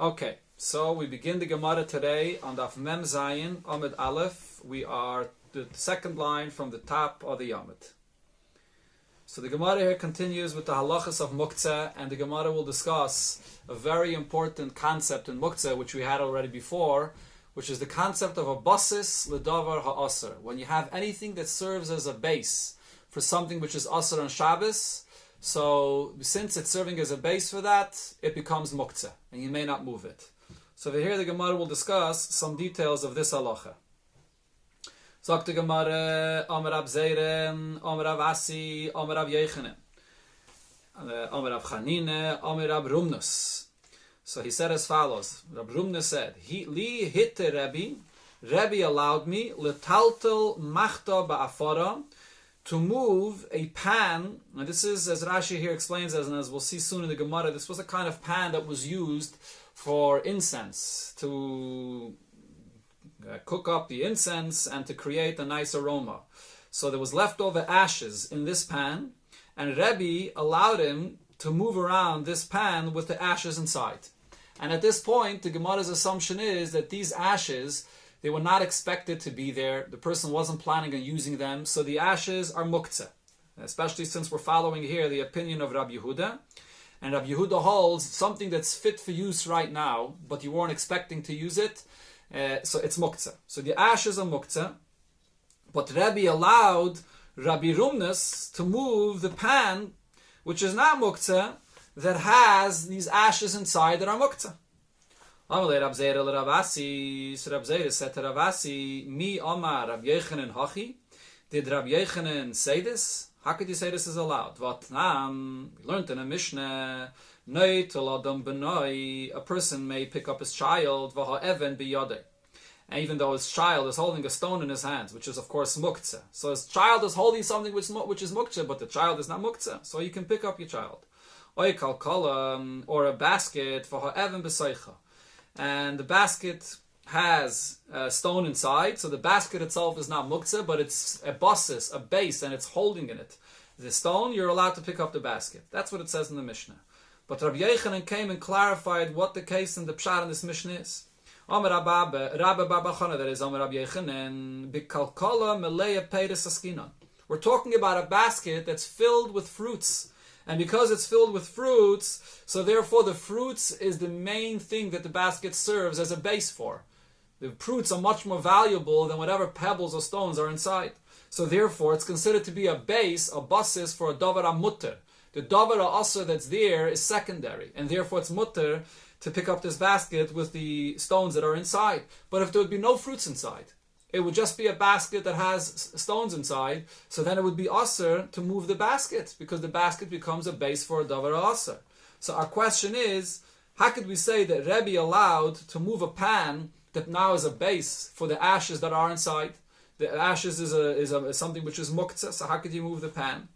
Okay, so we begin the Gemara today on Daf Mem Zayin, Amud Aleph. We are the second line from the top of the Yamid. So the Gemara here continues with the halachas of muktzeh, and the Gemara will discuss a very important concept in muktzeh, which we had already before, which is the concept of a basis ledavar ha'aser. When you have anything that serves as a base for something which is aser on Shabbos, so since it's serving as a base for that, it becomes muktzeh, and you may not move it. So over here the Gemara will discuss some details of this halacha. Sagt die Gemara, Amar Rab Zeirem, Amar Rab Asi, Amar Rab Yechanan, Amar Rab Chanine, Amar Rab Rumnus. So he said as follows. Rab Rumnus said, Li hitte Rebbe allowed me, letaltel machta ba'afara, to move a pan, and this is, as Rashi here explains, and as we'll see soon in the Gemara, this was a kind of pan that was used for incense, to cook up the incense and to create a nice aroma. So there was leftover ashes in this pan, and Rebbe allowed him to move around this pan with the ashes inside. And at this point, the Gemara's assumption is that these ashes, they were not expected to be there. The person wasn't planning on using them, so the ashes are muktzeh. Especially since we're following here the opinion of Rabbi Yehuda. And Rabbi Yehuda holds something that's fit for use right now, but you weren't expecting to use it, so it's muktzeh. So the ashes are muktzeh, but Rebbe allowed Rabbi Rumnus to move the pan, which is not muktzeh, that has these ashes inside that are muktzeh. Amalei Rab Zeira le Rab Asi, so Rab Zeira said to Rab Asi, Mi Omar Rab Yechanan Hachi, did Rab Yechanan say this? How could you say this is allowed? What nam? We learned in a Mishnah, Noi tel adam benoi, a person may pick up his child, Vaha even biyadeh. And even though his child is holding a stone in his hands, which is of course muktzeh. So his child is holding something which is muktzeh, but the child is not muktzeh. So you can pick up your child. Oy kalkala, or a basket, Vaha even b'seicha. And the basket has a stone inside, so the basket itself is not muktzeh, but it's a basis, a base, and it's holding in it the stone. You're allowed to pick up the basket. That's what it says in the Mishnah. But Rabbi Yechanan came and clarified what the case in the pshat in this Mishnah is. Amar Rabbi Baba Chana, that is Amar Rabbi Yechanan, bikalkala meleya peiris askinan. We're talking about a basket that's filled with fruits. And because it's filled with fruits, so therefore the fruits is the main thing that the basket serves as a base for. The fruits are much more valuable than whatever pebbles or stones are inside. So therefore it's considered to be a base, a basis for a davar mutter. The davar aser that's there is secondary, and therefore it's mutter to pick up this basket with the stones that are inside. But if there would be no fruits inside, it would just be a basket that has stones inside, so then it would be aser to move the basket, because the basket becomes a base for a davar aser. So our question is, how could we say that Rebbe allowed to move a pan that now is a base for the ashes that are inside? The ashes is something which is muktzeh, so how could you move the pan?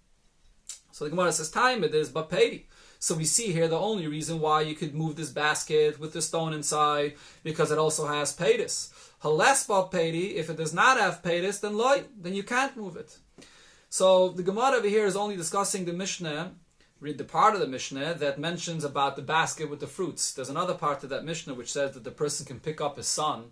So the Gemara says, time it is bapedi. So we see here the only reason why you could move this basket with the stone inside, because it also has peiris. Hales bapedi, if it does not have peiris, then loy, then you can't move it. So the Gemara over here is only discussing the Mishnah, read the part of the Mishnah that mentions about the basket with the fruits. There's another part of that Mishnah which says that the person can pick up his son,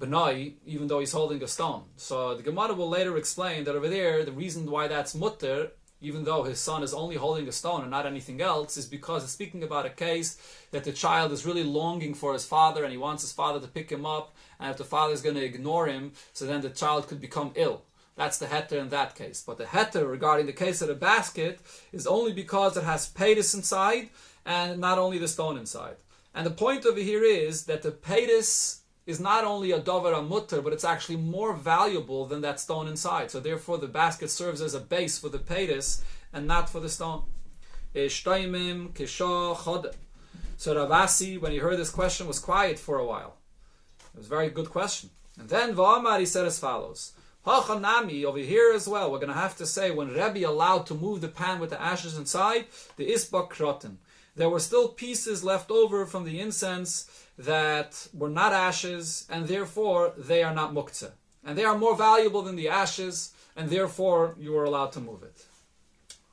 benai, even though he's holding a stone. So the Gemara will later explain that over there, the reason why that's mutter, even though his son is only holding a stone and not anything else, is because it's speaking about a case that the child is really longing for his father and he wants his father to pick him up, and if the father is going to ignore him, so then the child could become ill. That's the heter in that case. But the heter regarding the case of the basket is only because it has peiris inside and not only the stone inside. And the point over here is that the peiris is not only a davar mutter, but it's actually more valuable than that stone inside. So therefore the basket serves as a base for the peiris and not for the stone. So Rav Asi, when he heard this question, was quiet for a while. It was a very good question. And then V'amar, he said as follows. Hachanami, over here as well, we're going to have to say, when Rebbe allowed to move the pan with the ashes inside, the isbak kroten. There were still pieces left over from the incense that were not ashes, and therefore they are not muktzeh. And they are more valuable than the ashes, and therefore you were allowed to move it.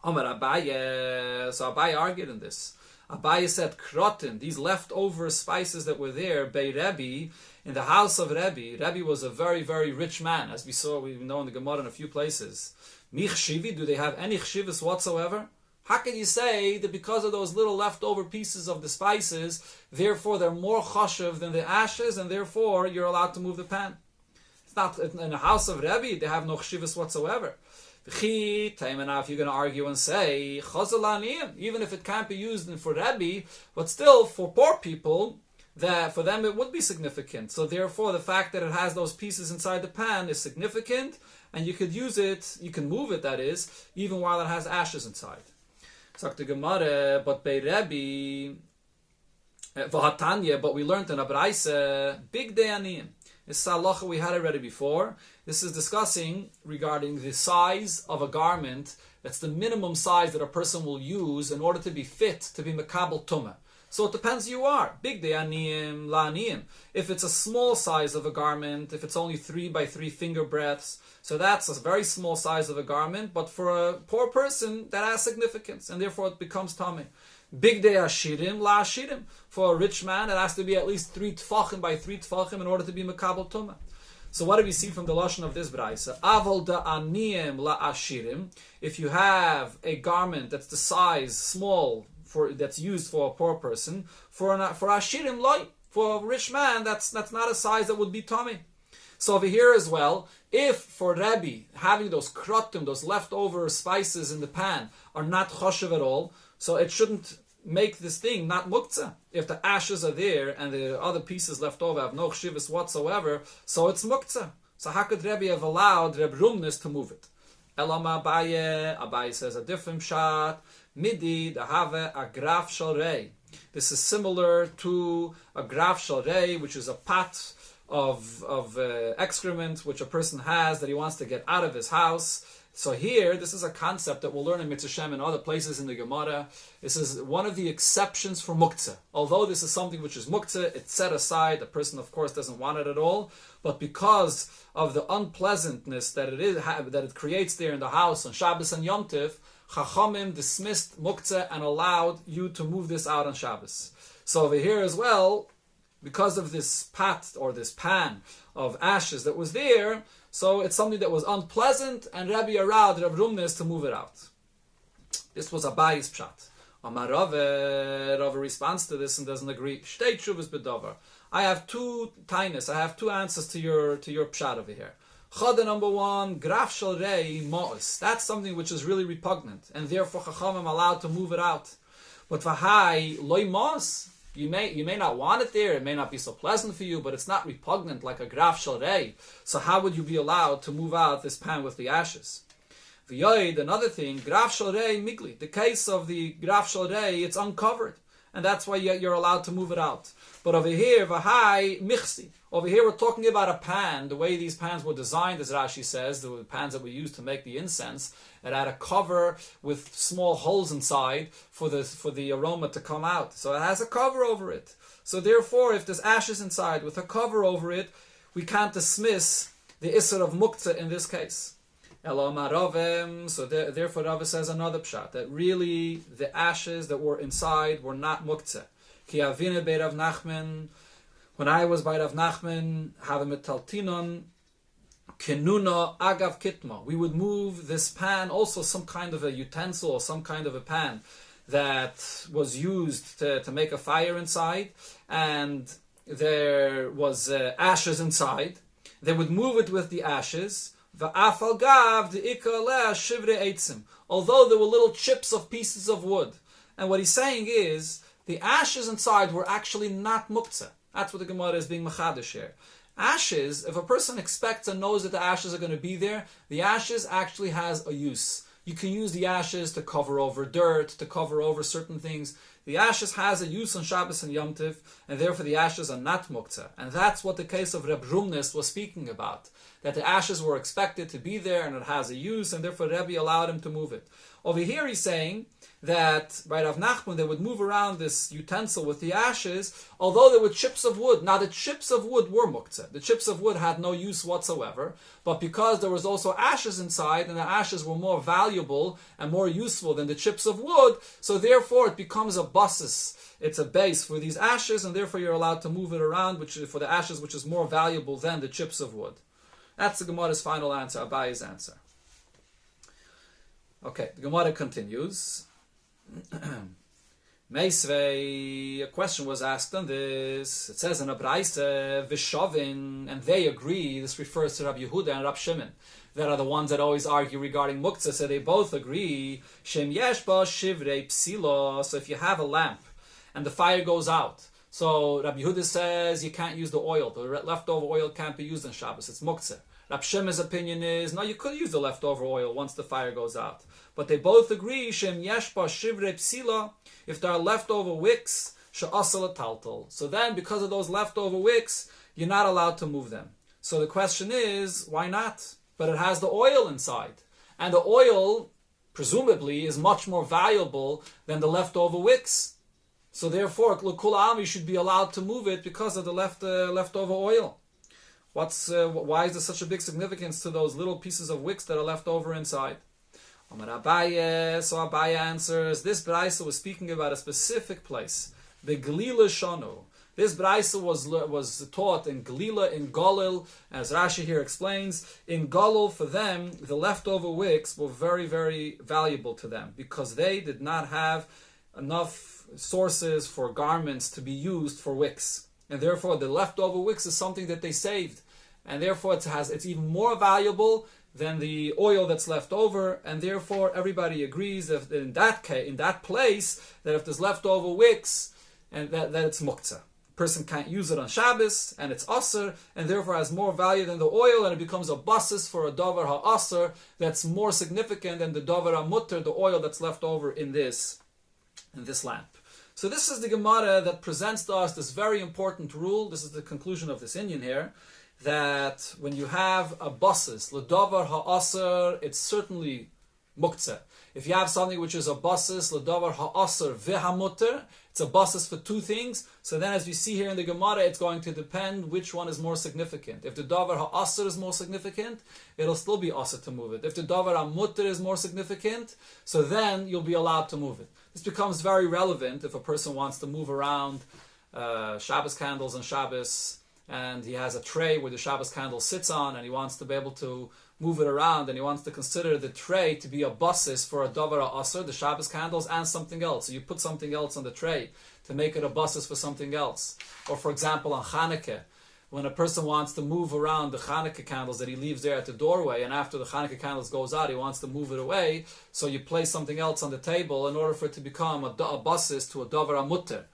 Amar Abaye, so Abaye argued in this. Abaye said, krotin, these leftover spices that were there, bei Rebbe, in the house of Rebbe. Rebbe was a very, very rich man, as we know in the Gemara in a few places. Mich shivi, do they have any chshivas whatsoever? How can you say that because of those little leftover pieces of the spices, therefore they're more chashiv than the ashes, and therefore you're allowed to move the pan? It's not in the house of Rebbe, they have no chshivas whatsoever. If you're going to argue and say, even if it can't be used for Rebbe, but still for poor people, that for them it would be significant. So therefore the fact that it has those pieces inside the pan is significant, and you could use it, you can move it, that is, even while it has ashes inside. Sagt the Gemara, but by Rebbe, but we learned in Abraisa, big day aniyim. This is halacha we had already before. This is discussing regarding the size of a garment. That's the minimum size that a person will use in order to be fit to be mekabel tumah. So it depends who you are. Big de aniyim, la aniyim. If it's a small size of a garment, if it's only 3 by 3 finger breadths, so that's a very small size of a garment, but for a poor person, that has significance, and therefore it becomes tameh. Big de ashirim, la ashirim. For a rich man, it has to be at least 3 tfachim by 3 tfachim in order to be mekabel tumah. So what do we see from the lashon of this braisa? Avol da aniyim la ashirim. If you have a garment that's the size small, that's used for a poor person, for ashirim loy, for a rich man, that's not a size that would be tummy. So over here as well, if for Rebbe having those krotim, those leftover spices in the pan, are not choshev at all, so it shouldn't make this thing not muktzeh. If the ashes are there and the other pieces left over have no chshivas whatsoever, so it's muktzeh. So how could Rebbe have allowed Reb Rumnis to move it? Elama Abaye says a different shot. Midi dahave a graf shel rei. This is similar to a graf shel rei, which is a pot of excrement which a person has that he wants to get out of his house. So here, this is a concept that we'll learn in Mitzvah Shem and other places in the Gemara. This is one of the exceptions for muktzeh. Although this is something which is muktzeh, it's set aside. The person, of course, doesn't want it at all. But because of the unpleasantness that it creates there in the house on Shabbos and Yom Tov, Chachamim dismissed muktzeh and allowed you to move this out on Shabbos. So over here as well, because of this pat or this pan of ashes that was there, so it's something that was unpleasant, and Rabbi allowed Reb Rumnis to move it out. This was Abaye's pshat. Amar Rava responds to this and doesn't agree. Shtei tshuvas b'davar. I have two tainis. I have two answers to your pshat over here. Chada number one, graf shel rei ma'us. That's something which is really repugnant, and therefore Chachamim allowed to move it out. But v'hai loy ma'us. You may not want it there, it may not be so pleasant for you, but it's not repugnant like a graf shel rei. So how would you be allowed to move out this pan with the ashes? V'yoid, another thing, graf shel rei migli. The case of the graf shel rei, it's uncovered, and that's why you're allowed to move it out. But over here, v'hai michsi. Over here we're talking about a pan, the way these pans were designed, as Rashi says, the pans that we use to make the incense. It had a cover with small holes inside for the aroma to come out. So it has a cover over it. So therefore, if there's ashes inside with a cover over it, we can't dismiss the isser of muktzeh in this case. So therefore Rava says another pshat, that really the ashes that were inside were not muktzeh. Ki avine bei Rav Nachman, when I was by Rav Nachman, have a metaltinon, kenuna agav kitma. We would move this pan, also some kind of a utensil or some kind of a pan that was used to make a fire inside, and there was ashes inside. They would move it with the ashes. Va'afal gav de'ika leh shivre eitzim. Although there were little chips of pieces of wood. And what he's saying is, the ashes inside were actually not muktzeh. That's what the Gemara is being machadish here. Ashes, if a person expects and knows that the ashes are going to be there, the ashes actually has a use. You can use the ashes to cover over dirt, to cover over certain things. The ashes has a use on Shabbos and Yom Tov, and therefore the ashes are not muktzeh. And that's what the case of Reb Rumnis was speaking about. That the ashes were expected to be there and it has a use, and therefore Rebbe allowed him to move it. Over here he's saying that by Rav Nachman they would move around this utensil with the ashes, although there were chips of wood. Now the chips of wood were muktzeh. The chips of wood had no use whatsoever, but because there was also ashes inside, and the ashes were more valuable and more useful than the chips of wood, so therefore it becomes a basis. It's a base for these ashes, and therefore you're allowed to move it around, which is for the ashes, which is more valuable than the chips of wood. That's the Gemara's final answer, Abaye's answer. Okay, the Gemara continues. Meisvei, a question was asked on this. It says in a Braise, Vishavin, and they agree. This refers to Rabbi Yehuda and Rabbi Shimon. That are the ones that always argue regarding muktzeh. So they both agree. Shem yeshba shivrei psila. So if you have a lamp and the fire goes out, so Rabbi Yehuda says you can't use the oil. The leftover oil can't be used on Shabbos. It's muktzeh. Rabbi Shimon's opinion is, no, you could use the leftover oil once the fire goes out. But they both agree, Shem yeshba shivrei psila, if there are leftover wicks, she'asal taltal. So then, because of those leftover wicks, you're not allowed to move them. So the question is, why not? But it has the oil inside. And the oil, presumably, is much more valuable than the leftover wicks. So therefore, l'kul you should be allowed to move it because of the leftover oil. Why is there such a big significance to those little pieces of wicks that are left over inside? Amar Abaye, so Abaye answers, this Braisa was speaking about a specific place, the Galila Shanu. This Braisa was taught in Galila, in Golil, as Rashi here explains. In Golil, for them, the leftover wicks were very, very valuable to them because they did not have enough sources for garments to be used for wicks. And therefore, the leftover wicks is something that they saved. And therefore, it's even more valuable than the oil that's left over, and therefore everybody agrees that in that case, in that place, that if there's leftover wicks, and that it's muktzeh. Person can't use it on Shabbos, and it's aser, and therefore has more value than the oil, and it becomes a basis for a davar ha-aser that's more significant than the davar ha-mutter, the oil that's left over in this lamp. So this is the Gemara that presents to us this very important rule. This is the conclusion of this inyan here, that when you have a basis, l'davar ha'aser, it's certainly muktzeh. If you have something which is a basis, l'davar ha'aser v'hamutter, it's a basis for two things. So then as we see here in the Gemara, it's going to depend which one is more significant. If the davar ha'aser is more significant, it'll still be aser to move it. If the davar ha'mutter is more significant, so then you'll be allowed to move it. This becomes very relevant if a person wants to move around Shabbos candles on Shabbos, and he has a tray where the Shabbos candle sits on, and he wants to be able to move it around, and he wants to consider the tray to be a basis for a davar ha'aser, the Shabbos candles, and something else. So you put something else on the tray to make it a basis for something else. Or for example, on Chanukah, when a person wants to move around the Chanukah candles that he leaves there at the doorway, and after the Chanukah candles goes out, he wants to move it away, so you place something else on the table in order for it to become a basis to a davar ha'mutter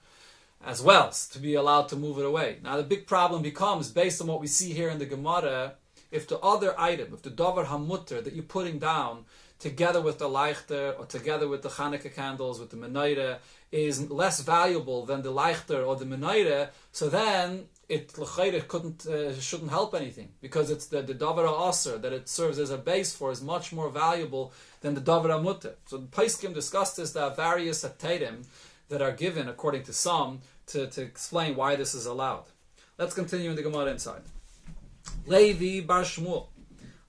as well, to be allowed to move it away. Now the big problem becomes, based on what we see here in the Gemara, if the other item, if the davar hamutter that you're putting down, together with the leichter, or together with the Chanukah candles, with the menorah, is less valuable than the leichter or the menorah, so then it shouldn't help anything, because it's the davar ha'aser that it serves as a base for is much more valuable than the davar hamutter. So the Paiskim discussed this. There are various ateirim that are given, according to some, to explain why this is allowed. Let's continue in the Gemara inside. Levi bar Shmuel,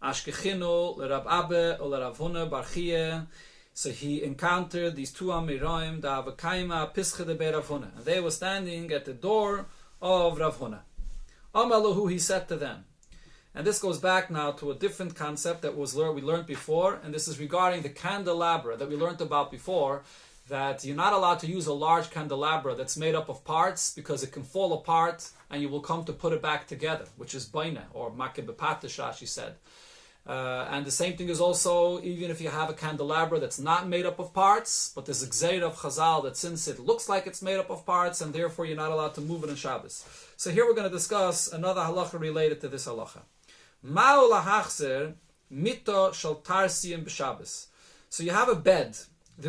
Ashkechinu l'Rab Abba or l'Rav Huna bar Chiya. So he encountered these two Amiroim, the Avakaima Pischa de Rav Huna, and they were standing at the door of Rav Huna. Amalahu, he said to them, and this goes back now to a different concept that we learned before, and this is regarding the candelabra that we learned about before, that you're not allowed to use a large candelabra that's made up of parts because it can fall apart and you will come to put it back together, which is baina, or makeh b'patish, Rashi said. And the same thing is also, even if you have a candelabra that's not made up of parts, but there's a gzeir of Chazal that since it looks like it's made up of parts, and therefore you're not allowed to move it on Shabbos. So here we're going to discuss another halacha related to this halacha. Ma'u lahachzer mito shel tarsiyim b'Shabbos. So you have a bed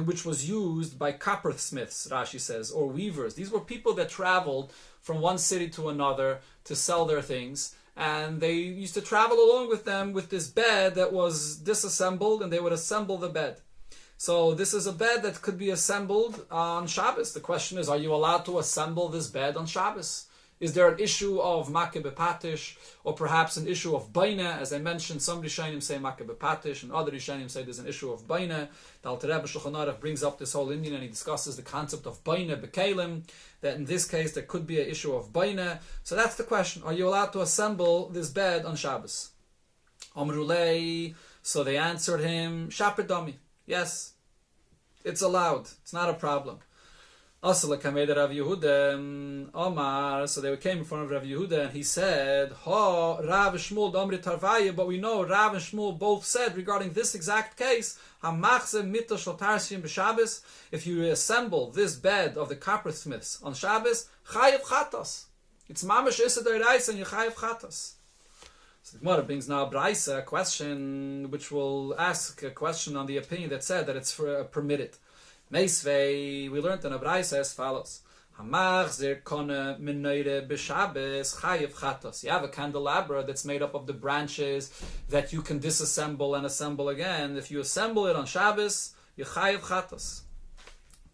which was used by coppersmiths, Rashi says, or weavers. These were people that traveled from one city to another to sell their things, and they used to travel along with them with this bed that was disassembled, and they would assemble the bed. So this is a bed that could be assembled on Shabbos. The question is, are you allowed to assemble this bed on Shabbos? Is there an issue of makeh bepatish, or perhaps an issue of baina? As I mentioned, some Rishonim say makeh bepatish, and other Rishonim say there's an issue of baina. The Alter Rebbe Shulchan Aruch brings up this whole Indian, and he discusses the concept of baina bekalim, that in this case there could be an issue of baina. So that's the question: are you allowed to assemble this bed on Shabbos? Amrulei. So they answered him, Shapidami. Yes, it's allowed. It's not a problem. So they came in front of Rav Yehuda, and he said, Ha, Rav Shmuel Damri Tarvaya, but we know Rav and Shmuel both said regarding this exact case, if you assemble this bed of the coppersmiths on Shabbos, chayev chatas. It's mamash issa d'oraisa, and you chayev chatas. So the Gemara brings now a question, which will ask a question on the opinion that said that it's permitted. Meisvei, we learned in a Braisa as follows: Hamachzir kone menoire b'Shabbos chayev chatos. You have a candelabra that's made up of the branches that you can disassemble and assemble again. If you assemble it on Shabbos, you chayev chatos.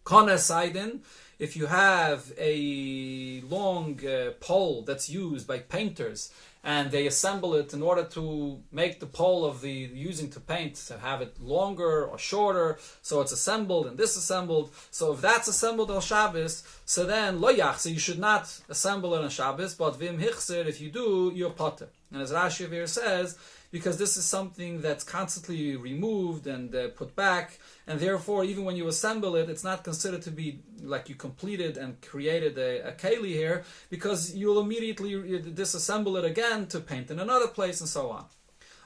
Kone saidin, if you have a long pole that's used by painters, and they assemble it in order to make the pole of the using to paint to have it longer or shorter, so it's assembled and disassembled. So if that's assembled on Shabbos, so then lo yach, so you should not assemble it on Shabbos, but vim hichser, if you do, you're potter. And as Rashi here says, because this is something that's constantly removed and put back, and therefore even when you assemble it, it's not considered to be like you completed and created a keli here, because you'll immediately disassemble it again to paint in another place and so on.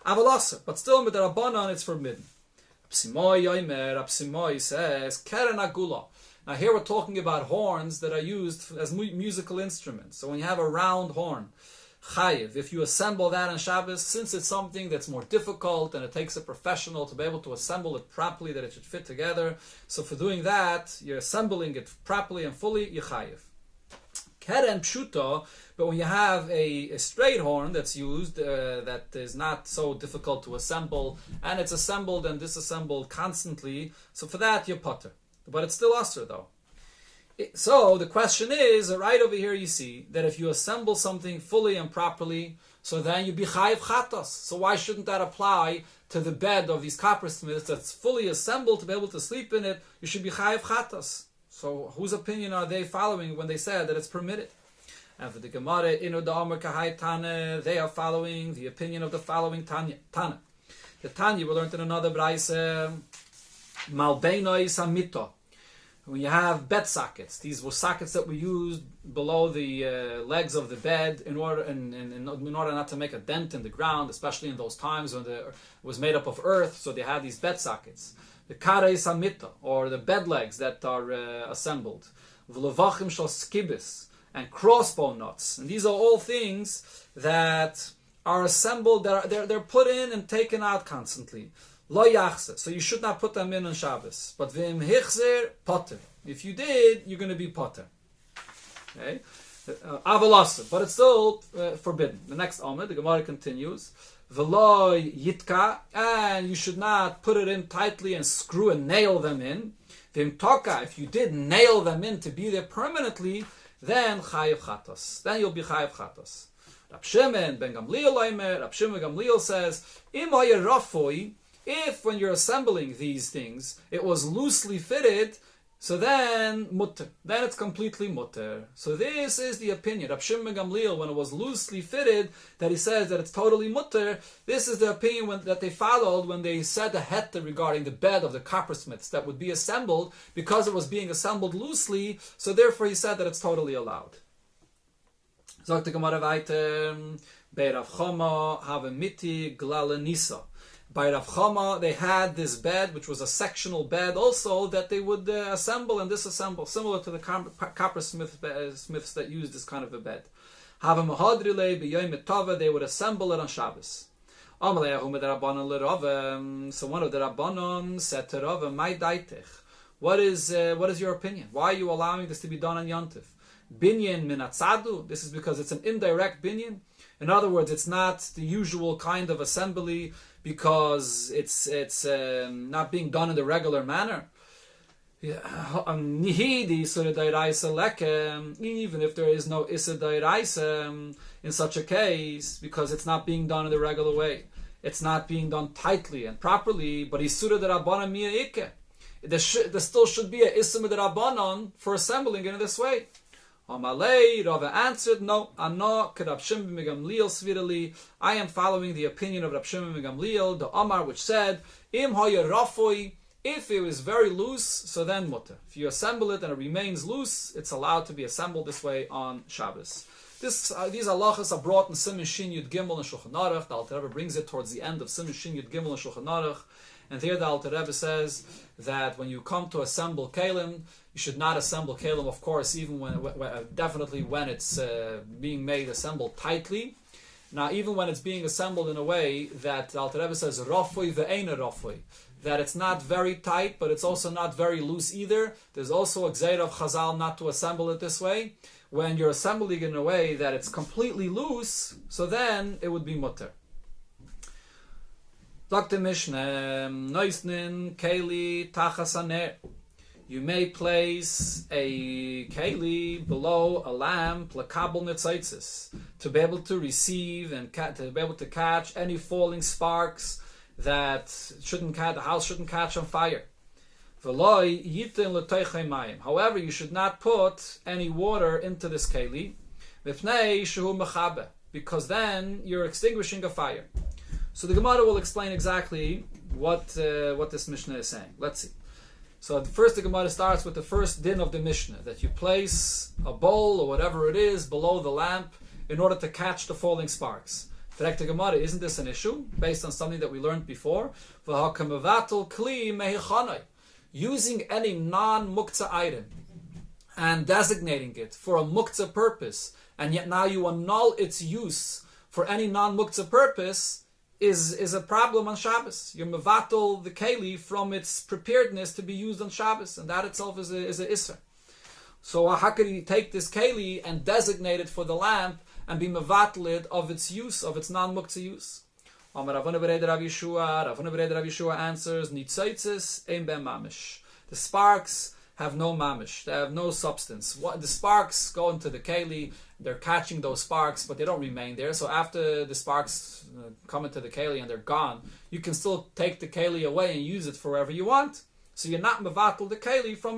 Avalasa, but still with the Rabbanan it's forbidden. Apsimoi says, Keren agula. Now here we're talking about horns that are used as musical instruments. So when you have a round horn, chayiv, if you assemble that on Shabbos, since it's something that's more difficult and it takes a professional to be able to assemble it properly, that it should fit together, so for doing that, you're assembling it properly and fully, you chayiv. Keren pshuto, but when you have a straight horn that's used, that is not so difficult to assemble, and it's assembled and disassembled constantly, so for that you're potter. But it's still asr though. So the question is, right over here you see that if you assemble something fully and properly, so then you be chayiv chatas. So why shouldn't that apply to the bed of these coppersmiths that's fully assembled to be able to sleep in it? You should be chayiv chatas. So whose opinion are they following when they said that it's permitted? And for the Gemara, inu da'amar kahai tane, they are following the opinion of the following Tanya. The Tanya we learned in another Braisa, malbeinoi samito. When you have bed sockets, these were sockets that were used below the legs of the bed in order not to make a dent in the ground, especially in those times when it was made up of earth. So they had these bed sockets, the karei samita, or the bed legs that are assembled, v'levachim shel skibis, and crossbow nuts. And these are all things that are assembled. They're put in and taken out constantly. Lo yachse, so you should not put them in on Shabbos. But v'im hichzer, potter. If you did, you're going to be potter. Okay? Avalasa, but it's still forbidden. The next Amud, the Gemara continues. V'lo yitka, and you should not put it in tightly and screw and nail them in. V'im toka, if you did nail them in to be there permanently, then chayiv chatos. Then you'll be chayiv chatos. Rab Shimon ben Gamliel Omer, Rab Shimon ben Gamliel says, Im haya rafoi, if when you're assembling these things, it was loosely fitted, so then mutter. Then it's completely mutter. So this is the opinion. Rab Shimon ben Gamliel, when it was loosely fitted, that he says that it's totally mutter. This is the opinion that they followed when they said the heta regarding the bed of the coppersmiths that would be assembled, because it was being assembled loosely, so therefore he said that it's totally allowed. Sagt the Gemara weiter, Bei Rav Chama have miti glala nisa. By Rav Chama, they had this bed, which was a sectional bed also, that they would assemble and disassemble, similar to the coppersmiths that used this kind of a bed. They would assemble it on Shabbos. So one of the Rabbanon said to Rav, what is your opinion? Why are you allowing this to be done on Yontif? binyan min atzadu. This is because it's an indirect binyan. In other words, it's not the usual kind of assembly because it's not being done in the regular manner. Even if there is no Issa Dairaisa in such a case, because it's not being done in the regular way. It's not being done tightly and properly, but Isura de Rabbanan Mia Ikke. There still should be a Issa de Rabbanan for assembling it in this way. Amalei, Rava answered, no, I am following the opinion of Rab Shimon ben Gamliel, the Amar, which said, Im haya rafoi, if it is very loose, so then mutter. If you assemble it and it remains loose, it's allowed to be assembled this way on Shabbos. These halachas are brought in Siman Shin Yud Gimel and Shulchan Aruch. The Alter Rebbe brings it towards the end of Siman Shin Yud Gimel and Shulchan Aruch. And here the Alter Rebbe says that when you come to assemble kelim, you should not assemble kelim, of course, even definitely when it's being made assembled tightly. Now, even when it's being assembled in a way that the Alter Rebbe says rafoi ve'ena rafoi, that it's not very tight, but it's also not very loose either. There's also a gzeira of Chazal not to assemble it this way. When you're assembling it in a way that it's completely loose, so then it would be mutter. Dr. Mishnah, Noisnin, Keli, Tachasaner. You may place a keli below a lamp, lakabel nitzaitzis, to be able to receive and to be able to catch any falling sparks that the house shouldn't catch on fire. However, you should not put any water into this keli, because then you're extinguishing a fire. So the Gemara will explain exactly what this Mishnah is saying. Let's see. So first the Gemara starts with the first din of the Mishnah, that you place a bowl or whatever it is below the lamp in order to catch the falling sparks. Direct to Gemara, isn't this an issue based on something that we learned before? Using any non-muktzeh item and designating it for a muktzeh purpose, and yet now you annul its use for any non-muktzeh purpose, is a problem on Shabbos. You're mevatel the keli from its preparedness to be used on Shabbos, and that itself is a isser. So how could you take this keli and designate it for the lamp and be mevatel it of its use, of its non-muktzeh use? Rav Yeshua answers, Nitzaitzis ein ben mamish. The sparks have no mamish. They have no substance. The sparks go into the keli. They're catching those sparks, but they don't remain there. So after the sparks come into the keli and they're gone, you can still take the keli away and use it for wherever you want. So you're not mevatel the keli from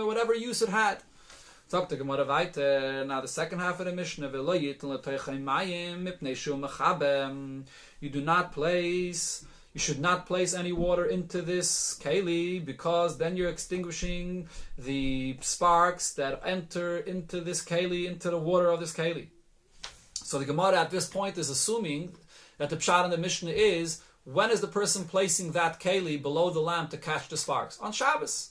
whatever use it had. Talk to Gemara weiter. Now the second half of the Mishnah, you should not place any water into this keli, because then you're extinguishing the sparks that enter into this keli, into the water of this keli. So the Gemara at this point is assuming that the pshat in the Mishnah is, when is the person placing that keli below the lamp to catch the sparks? On Shabbos.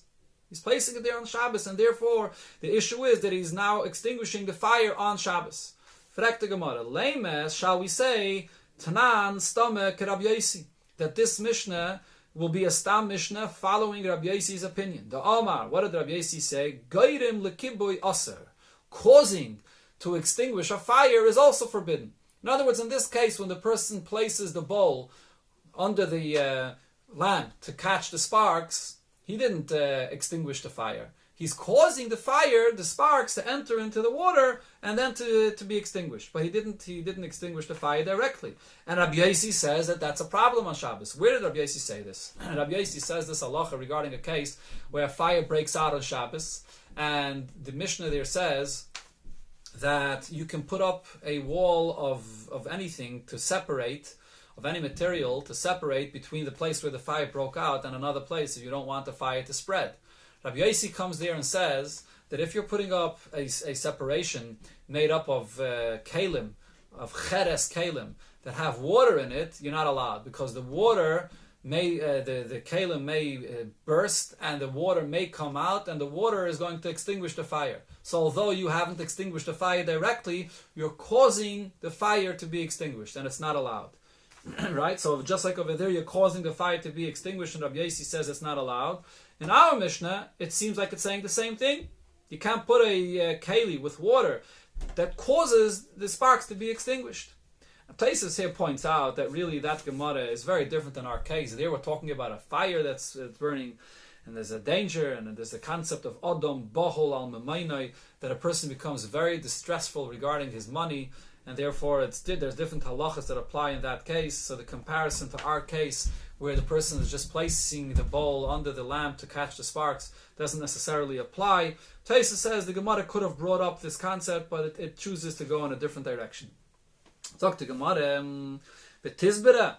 He's placing it there on Shabbos, and therefore the issue is that he's now extinguishing the fire on Shabbos. Frek the Gemara, Leimes, shall we say, Tanan Stomach Rabbi Yosi, that this Mishnah will be a Stam Mishnah following Rabbi Yosi's opinion. The Omar, what did Rabbi Yosi say? Gairim lekiboy aser, causing to extinguish a fire is also forbidden. In other words, in this case, when the person places the bowl under the lamp to catch the sparks, he didn't extinguish the fire. He's causing the fire, the sparks, to enter into the water and then to be extinguished. But he didn't extinguish the fire directly. And Rabbi Yosi says that that's a problem on Shabbos. Where did Rabbi Yosi say this? Rabbi Yosi says this halacha regarding a case where a fire breaks out on Shabbos, and the Mishnah there says that you can put up a wall of anything to separate, of any material to separate between the place where the fire broke out and another place if you don't want the fire to spread. Rabbi Yosi comes there and says that if you're putting up a separation made up of kalim, of cheres kalim, that have water in it, you're not allowed, because the water may, the kalim may burst and the water may come out and the water is going to extinguish the fire. So although you haven't extinguished the fire directly, you're causing the fire to be extinguished, and it's not allowed. Right? So just like over there, you're causing the fire to be extinguished, and Rabbi Yosi says it's not allowed. In our Mishnah, it seems like it's saying the same thing. You can't put a keli with water that causes the sparks to be extinguished. Taisus here points out that really that Gemara is very different than our case. There we're talking about a fire that's burning, and there's a danger, and there's the concept of Adam Bahol al Memainai, that a person becomes very distressful regarding his money, and therefore there's different halachas that apply in that case. So the comparison to our case, where the person is just placing the bowl under the lamp to catch the sparks, doesn't necessarily apply. Taisus says the Gemara could have brought up this concept, but it chooses to go in a different direction. Talk to Gemara. Betizbera,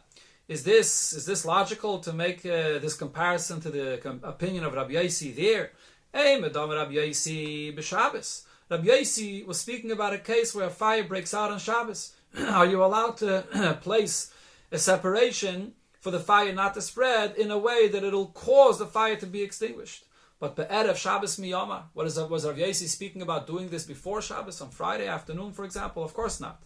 is this logical to make this comparison to the opinion of Rabbi Yosi there? Hey, Madam Rabbi Yosi b'Shabbos. Rabbi Yosi was speaking about a case where a fire breaks out on Shabbos. Are you allowed to place a separation for the fire not to spread in a way that it'll cause the fire to be extinguished? But be'erev Shabbos miyama, was Rabbi Yosi speaking about doing this before Shabbos on Friday afternoon, for example? Of course not.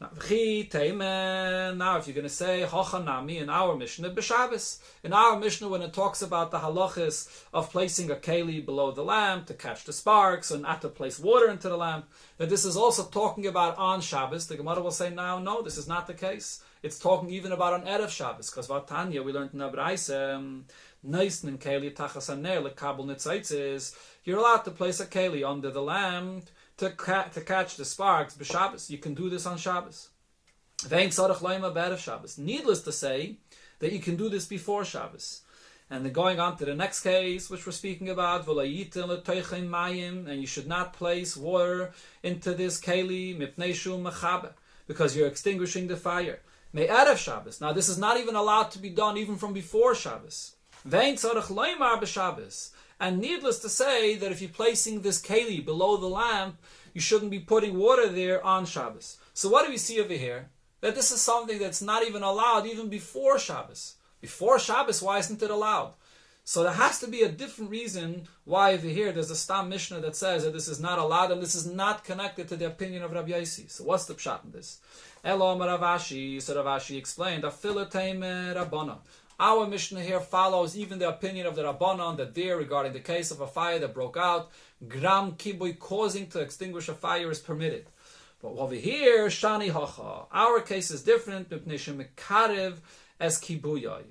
Now, if you're going to say Hachanami in our Mishnah b'Shabbos, in our Mishnah when it talks about the halachas of placing a keli below the lamp to catch the sparks and not to place water into the lamp, that this is also talking about on Shabbos, the Gemara will say now, no, this is not the case. It's talking even about on Erev Shabbos, because Vatanya, we learned in Abraisa, Neisnin keli tachas haner lekabel nitzaitzes, you're allowed to place a keli under the lamp to catch the sparks b'Shabbos. You can do this on Shabbos. Vein tzarich loyma b'erev Shabbos. Needless to say that you can do this before Shabbos. And then going on to the next case, which we're speaking about, v'layitin l'toichin mayim, and you should not place water into this keli mipnei shum mechabe, because you're extinguishing the fire. May erev Shabbos. Now this is not even allowed to be done even from before Shabbos. Vein tzarich loyma b'Shabbos. And needless to say that if you're placing this keli below the lamp, you shouldn't be putting water there on Shabbos. So what do we see over here? That this is something that's not even allowed even before Shabbos. Before Shabbos, why isn't it allowed? So there has to be a different reason why over here there's a Stam Mishnah that says that this is not allowed and this is not connected to the opinion of Rabbi Yosi. So what's the pshat in this? Elo Rav Ashi, so Rav Ashi explained, Afilatayme Rabbana. Our Mishnah here follows even the opinion of the Rabbanon that there, regarding the case of a fire that broke out, gram kibui, causing to extinguish a fire, is permitted. But over here, shani hacha, our case is different. Mekarev as kibuyai.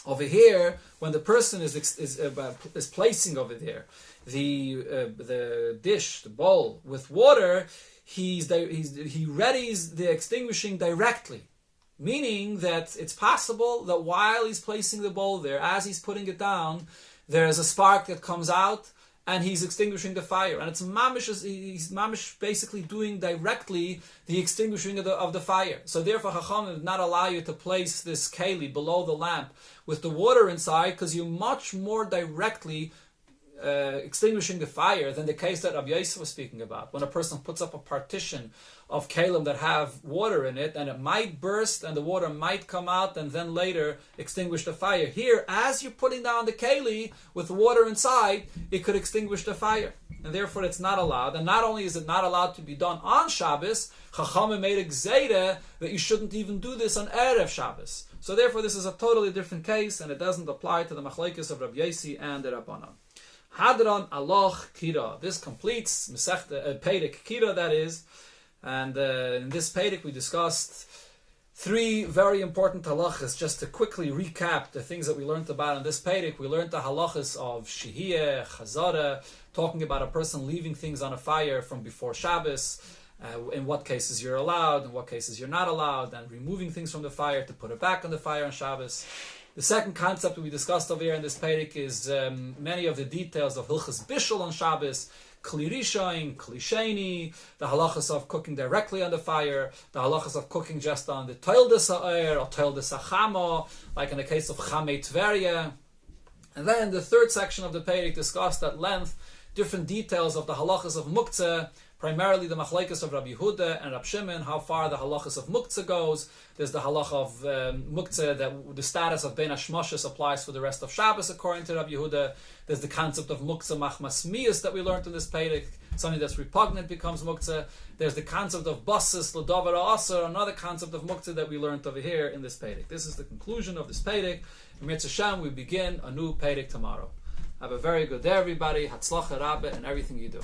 Over here, when the person is placing over there the dish, the bowl with water, he readies the extinguishing directly. Meaning that it's possible that while he's placing the bowl there, as he's putting it down, there's a spark that comes out and he's extinguishing the fire. And it's he's mamish basically doing directly the extinguishing of the fire. So therefore, Chachamim did not allow you to place this keli below the lamp with the water inside, because you're much more directly extinguishing the fire than the case that Rabbi Yosi was speaking about. When a person puts up a partition of kalim that have water in it, and it might burst and the water might come out and then later extinguish the fire. Here, as you're putting down the keli with the water inside, it could extinguish the fire. And therefore it's not allowed. And not only is it not allowed to be done on Shabbos, Chachamim made a gzeira that you shouldn't even do this on Erev Shabbos. So therefore this is a totally different case, and it doesn't apply to the machlekes of Rabbi Yosi and the Rabbanan. Hadran aloch kira. This completes Pedic Kira, that is. And in this Pedic we discussed three very important halachas. Just to quickly recap the things that we learned about in this Pedic, we learned the halachas of shihiyah, chazara, talking about a person leaving things on a fire from before Shabbos, in what cases you're allowed, in what cases you're not allowed, and removing things from the fire to put it back on the fire on Shabbos. The second concept that we discussed over here in this Pedic is many of the details of Hilchas Bishul on Shabbos, Kli Rishain, Kli Sheni, the halachas of cooking directly on the fire, the halachas of cooking just on the Toil de Sa'er or Toil de Sachamo, like in the case of Chamei Tveria. And then the third section of the Pedic discussed at length different details of the halachas of muktzeh, primarily the machlekes of Rabbi Yehuda and Rab Shimon, how far the halachas of muktzeh goes. There's the halacha of muktzeh, that the status of ben hashmoshes applies for the rest of Shabbos according to Rabbi Yehuda. There's the concept of muktzeh machmas miyas that we learned in this Pedic. Something that's repugnant becomes muktzeh. There's the concept of basis l'davar ha'asar, another concept of muktzeh that we learned over here in this Pedic. This is the conclusion of this Pedic. In Mitzvah Shem, we begin a new Pedic tomorrow. Have a very good day, everybody. Hatzlacha Rabbe and everything you do.